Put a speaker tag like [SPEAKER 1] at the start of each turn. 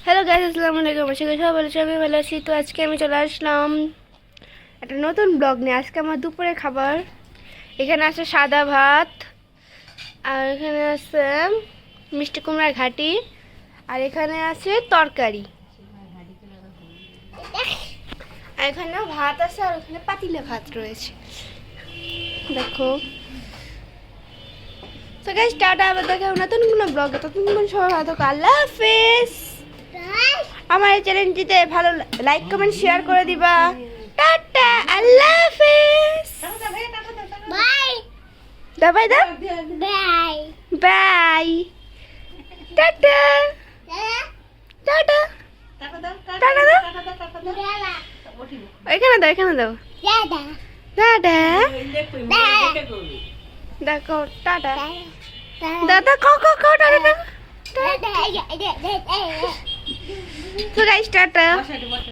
[SPEAKER 1] Hello guys, আসসালামু আলাইকুম। আশা করি সবাই ভালো আছেন। আমি ভালো আছি। তো আজকে আমি চলে আসলাম একটা নতুন ব্লগ নিয়ে। আজকে আমার দুপুরের খাবার, এখানে আছে সাদা ভাত, আর এখানে আছে মিষ্টি কুমড়ার ঘাটি, আর এখানে আছে তরকারি, আর এখানেও ভাত আছে, আর ওখানে পাতিলে ভাত রয়েছে। দেখো তো গাইস, টাটা, আবার দেখা হবে নতুন কোনো ব্লগে। ততক্ষণ সবাই ভালো থাকো। আল্লাহ হাফেজ। আমার এই চ্যানেলটিতে ভালো লাইক কমেন্ট শেয়ার করে দিবা। টাটা, আল্লাহ হাফেজ। বাই দা, বাই দা, bye bye, tata tata tata দাও, এখানে দাও, এখানে দাও, টাটা দেখো, টাটা দাদা, কও কও কও, টাটা। তো গাইস, টাটা।